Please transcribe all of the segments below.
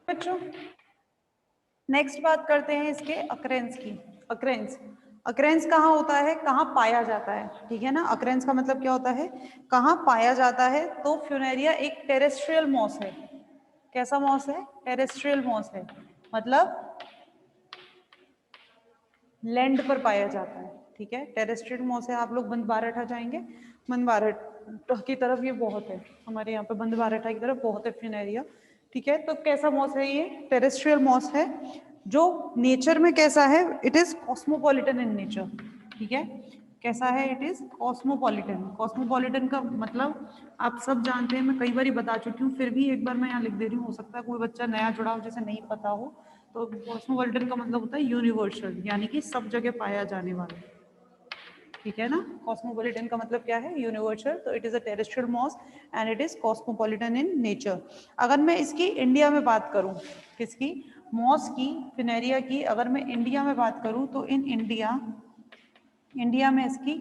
बच्चों नेक्स्ट बात करते हैं इसके अक्रेंस की। अक्रेंस अक्रेंस कहाँ होता है, कहाँ पाया जाता है, ठीक है ना। अक्रेंस का मतलब क्या होता है, कहाँ पाया जाता है। तो फ्यूनेरिया एक टेरेस्ट्रियल मॉस है। कैसा मॉस है, टेरेस्ट्रियल मॉस है, मतलब लैंड पर पाया जाता है, ठीक है। टेरेस्ट्रियल मॉस है। आप लोग बंद बाराठा जाएंगे, बंद बाराठा की तरफ ये बहुत है, हमारे यहाँ पे बंद बाराठा की तरफ बहुत है फ्यूनेरिया, ठीक है। तो कैसा मॉस है, ये टेरेस्ट्रियल मॉस है जो नेचर में कैसा है, it is cosmopolitan in nature, ठीक है। कैसा है, इट इज कॉस्मोपॉलिटन। कॉस्मोपॉलिटन का मतलब आप सब जानते हैं, मैं कई बार बता चुकी हूँ, फिर भी एक बार मैं यहाँ लिख दे रही हूँ, हो सकता है कोई बच्चा नया जुड़ा हो जिसे नहीं पता हो। तो कॉस्मोपॉलिटन का मतलब होता है यूनिवर्सल, यानी कि सब जगह पाया जाने वाला, ठीक है ना। कॉस्मोपॉलिटन का मतलब क्या है, यूनिवर्सल। तो it is a terrestrial moss and it is cosmopolitan in nature. अगर मैं इसकी इंडिया में बात करूं, किसकी, मॉस की, फिनेरिया की, अगर मैं इंडिया में बात करूं तो इन इंडिया, इंडिया में इसकी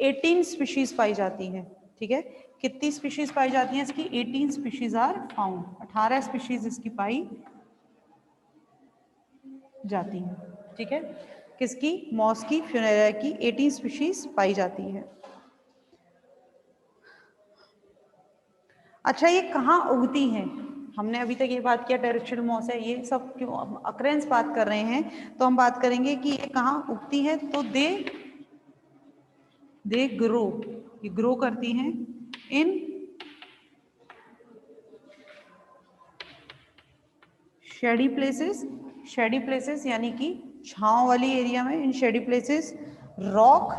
18 स्पीशीज पाई जाती है, ठीक है। कितनी स्पीशीज पाई जाती हैं इसकी, 18 स्पीशीज आर फाउंड, 18 स्पीशीज इसकी पाई जाती है, ठीक है। किसकी, मॉस की, फ्यूनेरिया की 18 स्पीशीज पाई जाती है। अच्छा, ये कहाँ उगती हैं, हमने अभी तक ये बात किया टेरेस्ट्रियल मॉस है, ये सब क्यों अक्रेंस बात कर रहे हैं, तो हम बात करेंगे कि ये कहाँ उगती है। तो दे ग्रो, ये ग्रो करती हैं इन शेडी प्लेसेस। शेडी प्लेसेस यानी कि छांव वाली एरिया में, इन शेडी प्लेसेस, रॉक,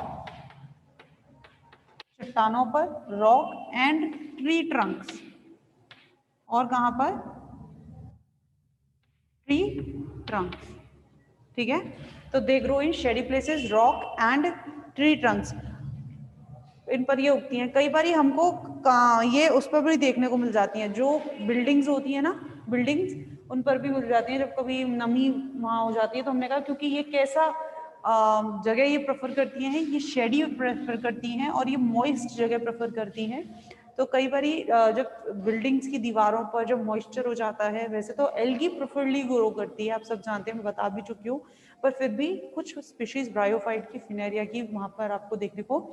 चट्टानों पर, रॉक एंड ट्री ट्रंक्स, और कहां पर, ट्री ट्रंक्स, ठीक है। तो they grow in shady places, rock and tree trunks, इन पर ये उगती हैं। कई बार हमको ये उस पर भी देखने को मिल जाती हैं, जो बिल्डिंग्स होती है ना, बिल्डिंग्स, उन पर भी मिल जाती हैं जब कभी नमी वहाँ हो जाती है। तो हमने कहा क्योंकि ये कैसा जगह ये प्रेफर करती हैं, ये शेडी प्रेफर करती हैं और ये मॉइस्ट जगह प्रेफर करती हैं। तो कई बार जब बिल्डिंग्स की दीवारों पर जब मॉइस्चर हो जाता है, वैसे तो एल्गी प्रेफरली ग्रो करती है, आप सब जानते हैं, मैं बता भी चुकी हूँ, पर फिर भी कुछ स्पीशीज ब्रायोफाइट की, फिनेरिया की वहाँ पर आपको देखने को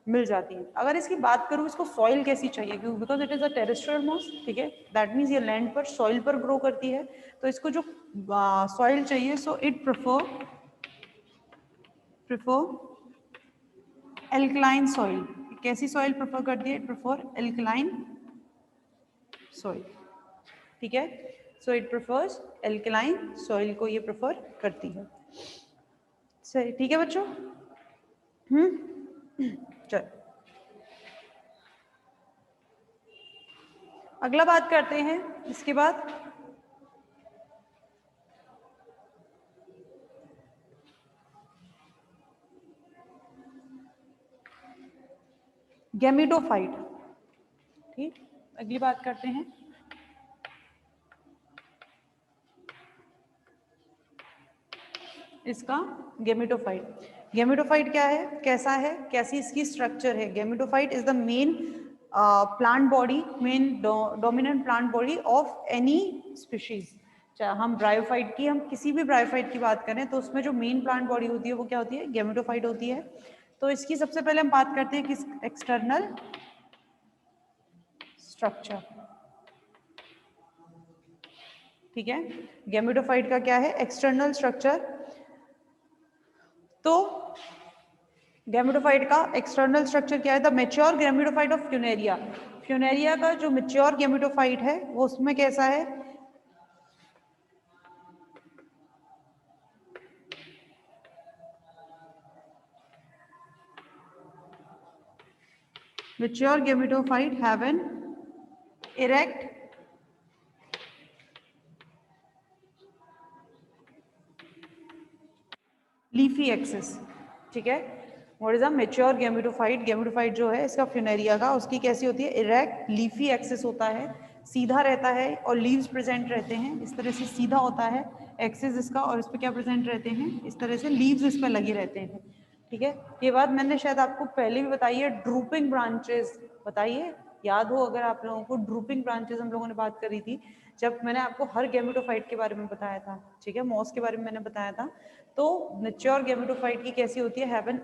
मिल जाती है। अगर इसकी बात करूँ, इसको सॉइल कैसी चाहिए, क्योंकि because it is a terrestrial moss, ठीक है, दैट मीन्स ये लैंड पर, सॉइल पर ग्रो करती है। तो इसको जो सॉइल चाहिए, so it prefer alkaline soil. कैसी सॉइल प्रेफर करती है, इट प्रेफर एल्कलाइन सॉइल, ठीक है। So it prefers alkaline soil को ये प्रेफर करती है, सही, ठीक है बच्चों। चल अगला बात करते हैं इसके बाद, गैमिडोफाइट, ठीक। अगली बात करते हैं इसका गैमिडोफाइट। गैमिडोफाइट क्या है, कैसा है, कैसी इसकी स्ट्रक्चर है। Gametophyte is the main plant body, main dominant plant body of any species. चाहे हम ब्रायोफाइट की, हम किसी भी ब्रायोफाइट की बात करें, तो उसमें जो मेन प्लांट बॉडी होती है वो क्या होती है, गैमिडोफाइट होती है। तो इसकी सबसे पहले हम बात करते हैं किस, एक्सटर्नल स्ट्रक्चर, ठीक है। गैमिडोफाइट का क्या है, एक्सटर्नल स्ट्रक्चर। तो गैमिडोफाइट का एक्सटर्नल स्ट्रक्चर क्या है, the mature gametophyte of Funaria. Funaria का जो मैच्योर गैमिडोफाइट है वो उसमें कैसा है, mature gametophyte have an erect leafy axis, ठीक है। What is a mature gametophyte, gametophyte जो है इसका फ्यूनेरिया का, उसकी कैसी होती है, इरेक्ट लीफी एक्सिस होता है, सीधा रहता है और लीव्स प्रेजेंट रहते हैं, इस तरह से सीधा होता है एक्सिस इसका, और इस पर क्या प्रेजेंट रहते हैं, इस तरह से लीव्स इस पर लगे रहते हैं, ठीक है। ये बात मैंने शायद आपको पहले भी बताई है, ड्रूपिंग ब्रांचेस बताइए, याद हो अगर आप लोगों को, ड्रूपिंग ब्रांचेस हम लोगों ने बात करी थी जब मैंने आपको हर गैमेटोफाइट के बारे में बताया था, ठीक है, मॉस के बारे में मैंने बताया था, तो मैच्योर गैमेटोफाइट की कैसी होती है, हैव एन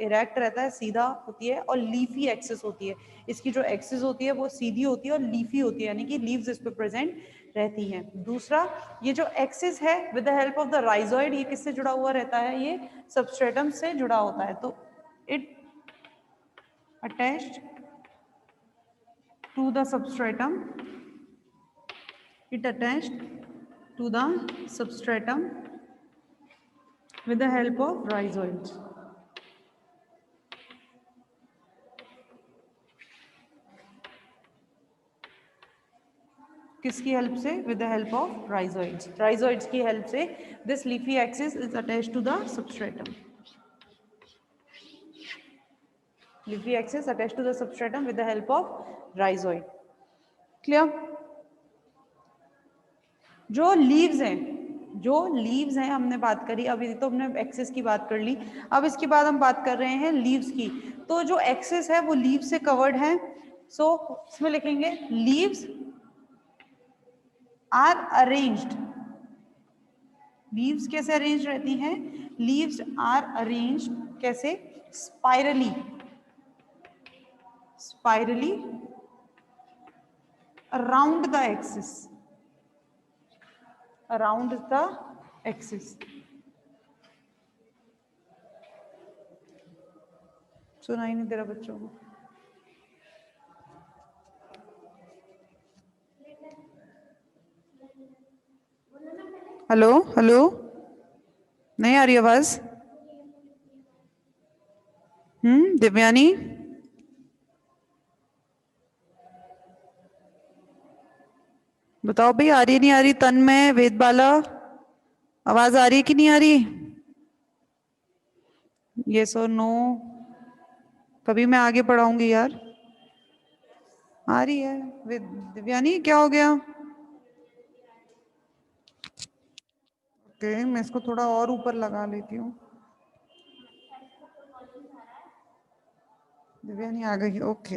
इरेक्ट रहता है, सीधा होती है, और लीफी एक्सिस होती है। इसकी जो एक्सिस होती है वो सीधी होती है और लीफी होती है, यानी कि लीव्स इस पे प्रेजेंट रहती हैं। दूसरा, ये जो एक्सिस है with the help of the rhizoid, ये किससे जुड़ा हुआ रहता है, ये सबस्ट्रेटम से जुड़ा होता है। तो it attached to the substratum, it attached to the substratum with the help of rhizoids. किसकी हेल्प से, with the help of rhizoids, rhizoids की हेल्प से this leafy axis is attached to the substratum, leafy axis attached to the substratum with the help of rhizoid. Clear? जो leaves हैं हमने बात करी, अभी तो हमने एक्सिस की बात कर ली, अब इसके बाद हम बात कर रहे हैं लीव्स की। तो जो एक्सिस है वो लीव्स से कवर्ड है, सो इसमें लिखेंगे लीव्स आर अरेंज्ड। लीव्स कैसे अरेंज रहती हैं, लीव्स आर अरेंज्ड कैसे, spirally around the axis, around the axis. सुनाई नहीं दे रहा बच्चों को? हेलो हेलो, नहीं आ रही आवाज? दिव्यानी, बताओ भाई, आ रही नहीं आ रही? तन्मय, वेदबाला, आवाज आ रही है कि नहीं आ रही? यस और नो? कभी मैं आगे पढ़ाऊंगी यार। आ रही है दिव्यानी, क्या हो गया? ओके, मैं इसको थोड़ा और ऊपर लगा लेती हूँ। दिव्यानी आ गई, ओके।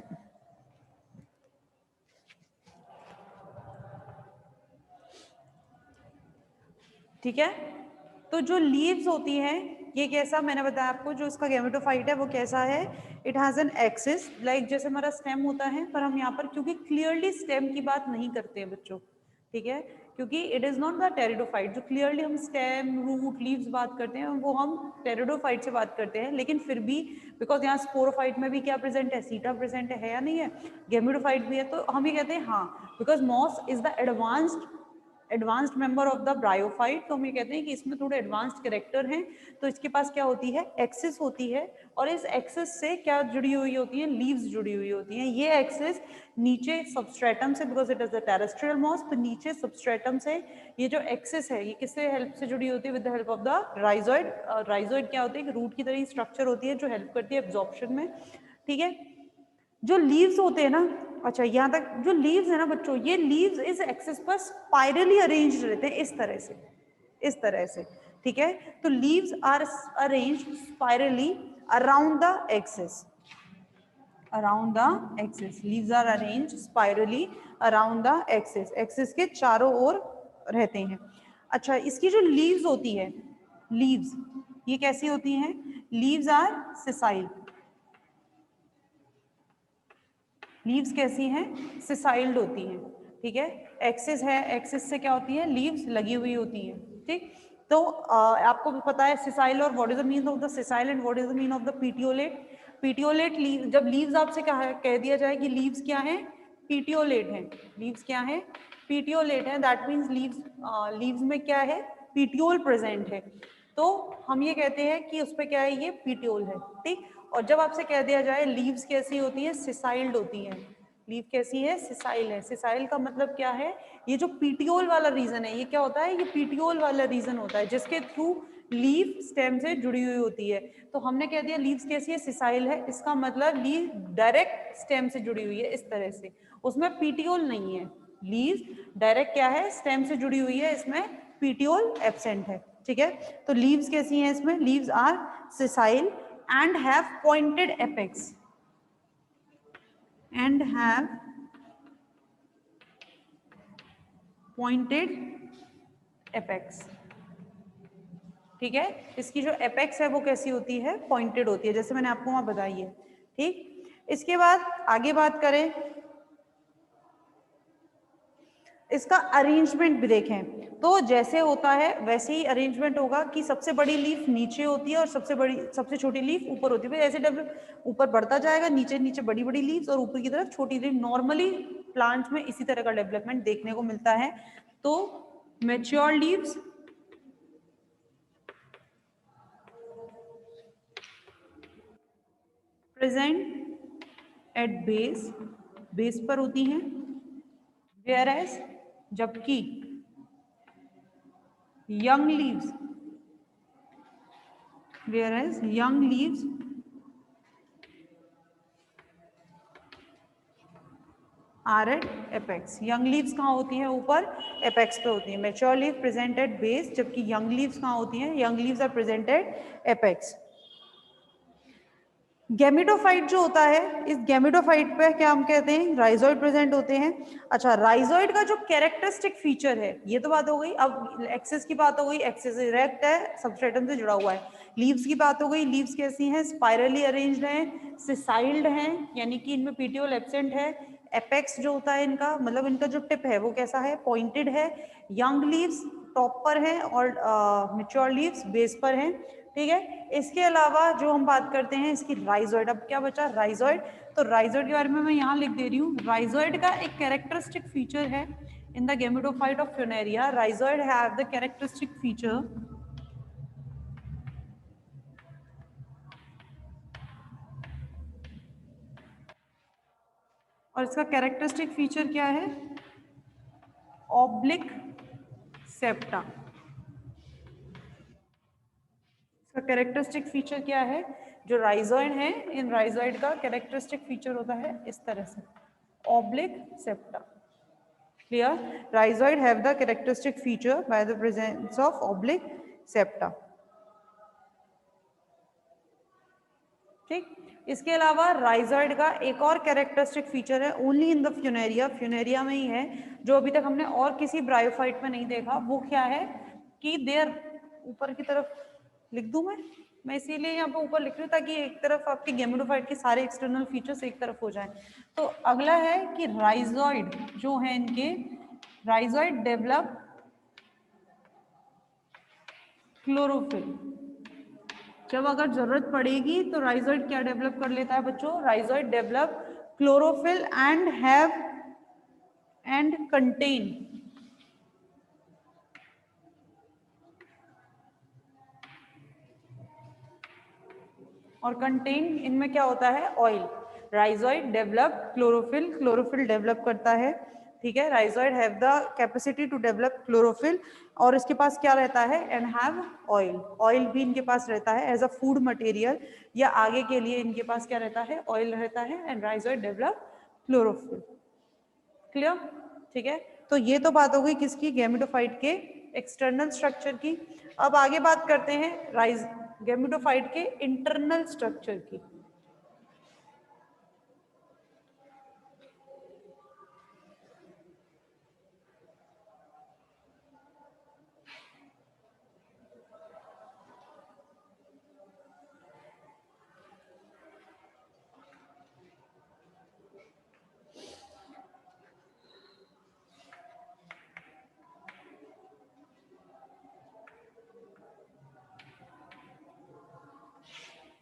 ठीक है, तो जो लीव्स होती हैं, ये कैसा, मैंने बताया आपको, जो इसका गैमेटोफाइट है वो कैसा है, it has an axis, like जैसे हमारा स्टेम होता है, पर हम यहाँ पर क्योंकि क्लियरली स्टेम की बात नहीं करते हैं बच्चों, ठीक है, क्योंकि it is not the pteridophyte. जो क्लियरली हम स्टेम, रूट, लीव्स बात करते हैं वो हम टेरिडोफाइट से बात करते हैं, लेकिन फिर भी बिकॉज यहाँ स्पोरोफाइट में भी क्या प्रेजेंट है, सीटा प्रेजेंट है या नहीं है, गैमेटोफाइट भी है, तो हम ये कहते हैं हाँ, because moss is the advanced member of the bryophyte, तो हम ये कहते हैं कि इसमें थोड़े एडवांस्ड कैरेक्टर हैं। तो इसके पास क्या होती है, एक्सिस होती है, और इस एक्सिस से क्या जुड़ी हुई होती है, लीव्स जुड़ी हुई होती हैं। ये एक्सिस नीचे सबस्ट्रेटम से, because it is the terrestrial moss, तो नीचे सबस्ट्रेटम से ये जो एक्सिस है ये किससे हेल्प से जुड़ी होती है, with the help of the rhizoid. Rhizoid क्या होती है, रूट की तरह स्ट्रक्चर होती है जो हेल्प करती है एब्जॉर्प्शन में, ठीक है। जो लीव्स होते हैं ना, अच्छा यहाँ तक, जो लीव्स है ना बच्चों, ये लीव्स इस एक्सिस पर स्पाइरली अरेंज्ड रहते हैं, इस तरह से, ठीक है। तो leaves are arranged spirally around the axis, leaves are arranged spirally around the axis के चारों ओर रहते हैं। अच्छा, इसकी जो लीव्स होती है, लीव्स ये कैसी होती हैं, लीव्स आर सिसाइल, लीव्स कैसी हैं, सिसाइल्ड होती हैं, ठीक है। एक्सिस है, एक्सिस से क्या होती है, लीव्स लगी हुई होती हैं, ठीक। तो आपको भी पता है सिसाइल, और what is the mean of the sessile and what is the mean of the petiolate. Petiolate leave, जब लीव्स आपसे कह दिया जाए कि लीव्स क्या है, पीटियोलेट है, लीव्स क्या है, पीटियोलेट है, दैट मीन्स लीव्स में क्या है, पीटियोल प्रेजेंट है, तो हम ये कहते हैं कि उस पर क्या है, ये पीटियोल है, ठीक। और जब आपसे कह दिया जाए लीव्स कैसी होती है, सिसाइल्ड होती है, लीव कैसी है, सिसाइल है। सिसाइल का मतलब क्या है, ये जो पीटियोल वाला रीजन है, ये क्या होता है, ये पीटियोल वाला रीजन होता है जिसके थ्रू लीव स्टेम से जुड़ी हुई होती है। तो हमने कह दिया लीव्स कैसी है, सिसाइल है, इसका मतलब लीव डायरेक्ट स्टेम से जुड़ी हुई है, इस तरह से, उसमें पीटियोल नहीं है, लीव डायरेक्ट क्या है, स्टेम से जुड़ी हुई है, इसमें पीटियोल एब्सेंट है, ठीक है। तो लीव्स कैसी हैं इसमें, leaves are sessile and have pointed apex, and have pointed apex, ठीक है। इसकी जो एपेक्स है वो कैसी होती है, पॉइंटेड होती है, जैसे मैंने आपको वहां बताई है, ठीक। इसके बाद आगे बात करें, इसका अरेंजमेंट भी देखें तो जैसे होता है वैसे ही अरेंजमेंट होगा कि सबसे बड़ी लीफ नीचे होती है और सबसे छोटी लीफ ऊपर होती है, ऐसे डेवलप ऊपर बढ़ता जाएगा, नीचे नीचे बड़ी बड़ी लीव्स और ऊपर की तरफ छोटी लीफ। नॉर्मली प्लांट में इसी तरह का डेवलपमेंट देखने को मिलता है। तो mature leaves present at base पर होती हैं, वेयर एज जबकि young leaves whereas young leaves are at apex। young leaves कहाँ होती हैं, ऊपर apex पे होती हैं। mature leaf present at base, जबकि young leaves कहाँ होती हैं, young leaves are present at apex। Gametophyte जो होता है, इस गैमेटोफाइट पे क्या हम कहते हैं, राइजोइड प्रेजेंट होते हैं। अच्छा, राइजोइड का जो कैरेक्टरिस्टिक फीचर है, ये तो बात हो गई। अब एक्सिस की बात हो गई, एक्सिस इरेक्ट है, सबस्ट्रेटम से जुड़ा हुआ है। लीव्स की बात हो गई, लीव्स कैसी हैं, स्पाइरली अरेंज्ड हैं, सिसाइल्ड हैं, यानी कि इनमें पीटियोल एब्सेंट है। एपेक्स जो होता है इनका, मतलब इनका जो टिप है वो कैसा है, पॉइंटेड है। यंग लीव्स टॉप पर हैं और मैच्योर लीव्स बेस पर हैं, ठीक है। इसके अलावा जो हम बात करते हैं इसकी राइजोइड, अब क्या बचा, राइजोइड। तो राइजोइड के बारे में मैं यहाँ लिख दे रही हूँ। राइजोइड का एक कैरेक्टरिस्टिक फीचर है in the gametophyte of Funaria, rhizoid have the characteristic feature और इसका कैरेक्टरिस्टिक फीचर क्या है, ऑब्लिक सेप्टा। इसका कैरेक्टरिस्टिक फीचर क्या है, जो राइजोइड है, इन राइजोइड का कैरेक्टरिस्टिक फीचर होता है इस तरह से, oblique septa. Clear? Rhizoid have the characteristic feature by the presence of oblique septa. ठीक। इसके अलावा राइजोइड का एक और कैरेक्टरिस्टिक फीचर है, only in the Funaria, Funaria में ही है, जो अभी तक हमने और किसी ब्रायोफाइट में नहीं देखा। वो क्या है कि देर, ऊपर की तरफ लिख दूं मैं इसीलिए यहाँ पे ऊपर लिख रही हूँ ताकि एक तरफ आपके गैमेटोफाइट के सारे एक्सटर्नल फीचर्स एक तरफ हो जाएं। तो अगला है कि राइजोइड जो है इनके, राइजोइड डेवलप क्लोरोफिल। जब अगर जरूरत पड़ेगी तो राइजोइड क्या डेवलप कर लेता है बच्चों, rhizoid develop chlorophyll and have and contain और कंटेन, इनमें क्या होता है, oil. Rhizoid develop chlorophyll, chlorophyll develop करता है, ठीक है। Rhizoid have the capacity to develop chlorophyll और इसके पास क्या रहता है, एंड हैव ऑयल, ऑयल भी इनके पास रहता है एज अ फूड मटेरियल, या आगे के लिए इनके पास क्या रहता है, ऑयल रहता है। And rhizoid develop chlorophyll. Clear, ठीक है। तो ये तो बात हो गई किसकी, गैमेटोफाइट के एक्सटर्नल स्ट्रक्चर की। अब आगे बात करते हैं गैमेटोफाइट के इंटरनल स्ट्रक्चर की।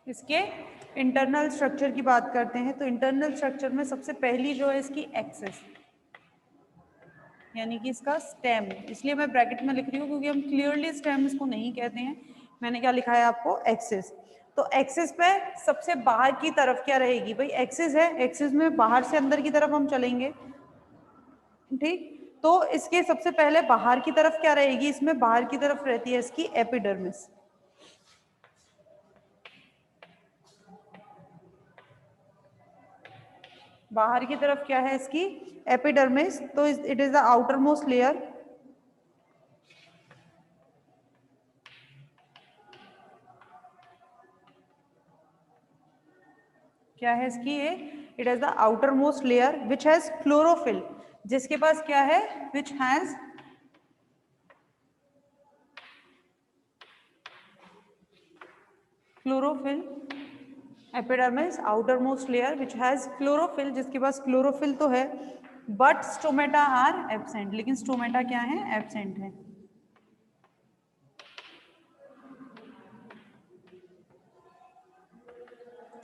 इसके इंटरनल स्ट्रक्चर की बात करते हैं तो इंटरनल स्ट्रक्चर में सबसे पहली जो है इसकी एक्सिस, यानी कि इसका स्टेम, इसलिए मैं ब्रैकेट में लिख रही हूँ क्योंकि हम क्लियरली स्टेम इसको नहीं कहते हैं। मैंने क्या लिखा है आपको, एक्सिस। तो एक्सिस पे सबसे बाहर की तरफ क्या रहेगी भाई, एक्सिस है, एक्सिस में बाहर से अंदर की तरफ हम चलेंगे, ठीक। तो इसके सबसे पहले बाहर की तरफ क्या रहेगी, इसमें बाहर की तरफ रहती है इसकी एपिडर्मिस। बाहर की तरफ क्या है इसकी, एपिडर्मिस। तो it is the outer most layer, क्या है इसकी ये, it is the outer most layer which has chlorophyll, जिसके पास क्या है, which has chlorophyll, epidermis outer most layer which has chlorophyll, जिसके पास क्लोरोफिल तो है बट स्टोमेटा आर एब्सेंट, लेकिन स्टोमेटा क्या है, एब्सेंट है।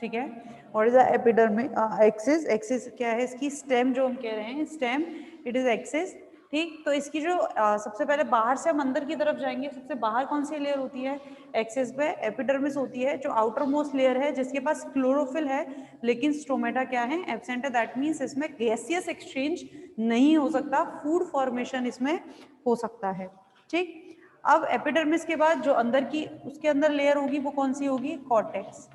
ठीक है, और इज एपिडर्मिस एक्सिस, एक्सिस क्या है इसकी, स्टेम जो हम कह रहे हैं स्टेम, इट इज एक्सिस। ठीक, तो इसकी जो सबसे पहले बाहर से हम अंदर की तरफ जाएंगे, सबसे बाहर कौन सी लेयर होती है, एक्सिस पे एपिडर्मिस होती है, जो आउटर मोस्ट लेयर है जिसके पास क्लोरोफिल है लेकिन स्टोमेटा क्या है, एब्सेंट है। दैट मीन्स इसमें गैसियस एक्सचेंज नहीं हो सकता, फूड फॉर्मेशन इसमें हो सकता है। ठीक, अब एपिडर्मिस के बाद जो अंदर की उसके अंदर लेयर होगी वो कौन सी होगी, कॉर्टेक्स।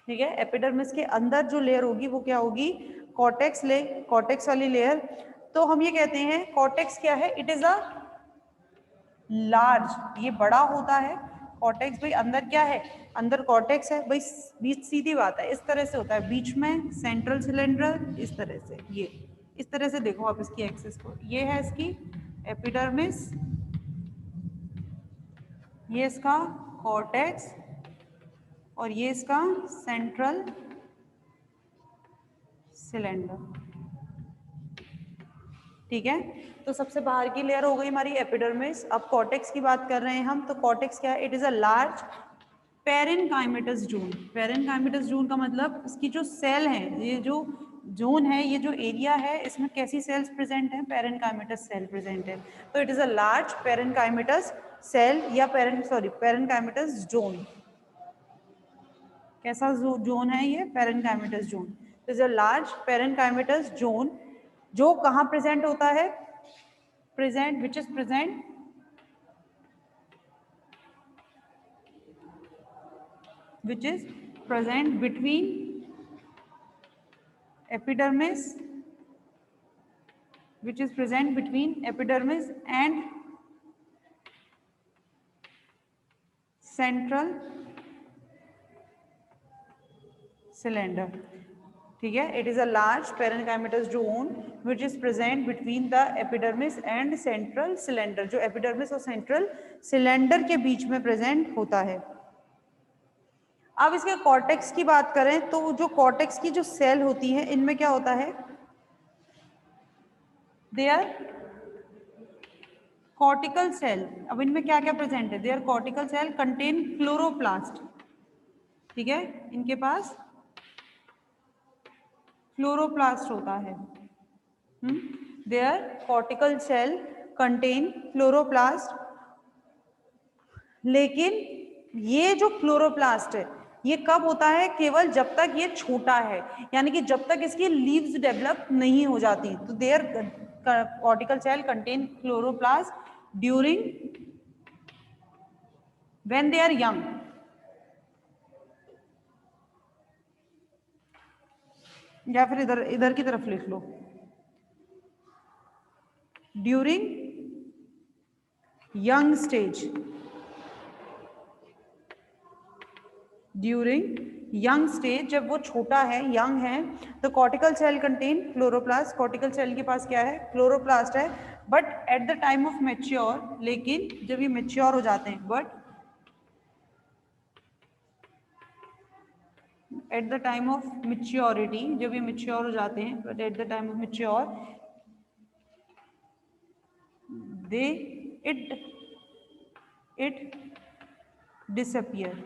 ठीक है, एपिडर्मिस के अंदर जो लेयर होगी वो क्या होगी, कॉर्टेक्स ले, कॉर्टेक्स वाली लेयर। तो हम ये कहते हैं कॉर्टेक्स क्या है, इट इज अ लार्ज, ये बड़ा होता है कॉर्टेक्स। भाई अंदर क्या है, अंदर कॉर्टेक्स है भाई, बीच सीधी बात है, इस तरह से होता है, बीच में सेंट्रल सिलेंडर, इस तरह से, ये इस तरह से देखो आप इसकी एक्सिस को, ये है इसकी एपिडर्मिस, ये इसका कॉर्टेक्स, और ये इसका सेंट्रल सिलेंडर। ठीक है, तो सबसे बाहर की लेयर हो गई हमारी एपिडर्मिस। अब कॉर्टेक्स की बात कर रहे हैं हम, तो कॉर्टेक्स क्या है, it is a large parenchymatous zone. Parenchymatous zone का मतलब इसकी जो सेल है, ये जो जोन है, ये जो एरिया है, इसमें कैसी सेल्स प्रेजेंट हैं, पेरेनकाइमेटस सेल प्रेजेंट है। तो it is a large parenchymatous cell या पेरेनकाइमेटस जोन। कैसा जोन है ये, parenchymatous zone. Is a large parenchymatous zone, जो कहाँ प्रेजेंट होता है, present which is present which is present between epidermis, which is present between epidermis and central cylinder. ठीक है, it is a large parenchymatous zone which is present between the epidermis and central cylinder, जो epidermis और central cylinder के बीच में present होता है। अब इसके कॉर्टेक्स की बात करें तो जो कॉर्टेक्स की जो सेल होती है, इनमें क्या होता है, दे आर कॉर्टिकल सेल। अब इनमें क्या क्या प्रेजेंट है, they are cortical cell contain chloroplast. ठीक है, इनके पास क्लोरोप्लास्ट होता है। They are cortical cell contain chloroplast, लेकिन ये जो क्लोरोप्लास्ट है ये कब होता है, केवल जब तक ये छोटा है, यानी कि जब तक इसकी लीव्स डेवलप नहीं हो जाती। तो there cortical cell contain chloroplast during when they are young. या फिर इधर इधर की तरफ लिख लो, during young stage, during young stage, जब वो छोटा है, यंग है, तो cortical cell contain chloroplast, cortical cell के पास क्या है, क्लोरोप्लास्ट है। But at the time of mature, लेकिन जब ये मेच्योर हो जाते हैं, but at the time of maturity, जब ये मेच्योर हो जाते हैं, but at the time of mature they it disappear,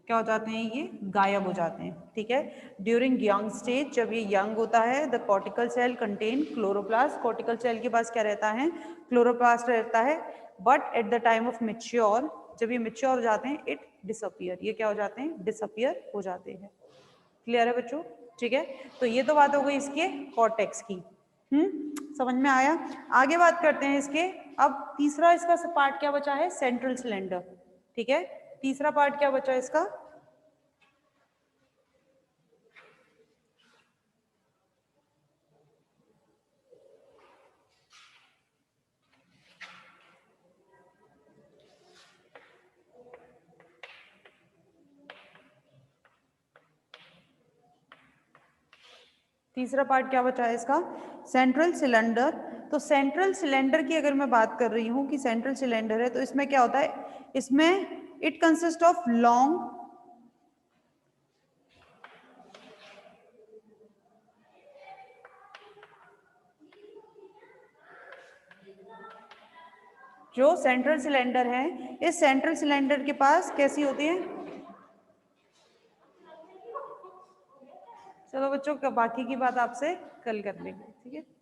क्या हो जाते हैं, ये गायब हो जाते हैं। ठीक है, ड्यूरिंग यंग स्टेज, जब ये यंग होता है, the cortical cell contain chloroplast, cortical cell के पास क्या रहता है, क्लोरोप्लास्ट रहता है। But at the time of mature, जब ये मेच्योर हो जाते हैं, इट डिसअपियर, ये क्या हो जाते हैं, डिसअपियर हो जाते हैं। क्लियर है बच्चों? ठीक है, तो ये तो बात हो गई इसके कॉर्टेक्स की। समझ में आया? आगे बात करते हैं इसके। अब तीसरा इसका पार्ट क्या बचा है, सेंट्रल सिलेंडर। ठीक है, तीसरा पार्ट क्या बचा है इसका, तीसरा पार्ट क्या बचा है इसका, सेंट्रल सिलेंडर। तो सेंट्रल सिलेंडर की अगर मैं बात कर रही हूँ कि सेंट्रल सिलेंडर है, तो इसमें क्या होता है, इसमें इट कंसिस्ट ऑफ लॉन्ग जो सेंट्रल सिलेंडर है, इस सेंट्रल सिलेंडर के पास कैसी होती है, चलो बच्चों बाकी की बात आपसे कल कर लेंगे, ठीक है।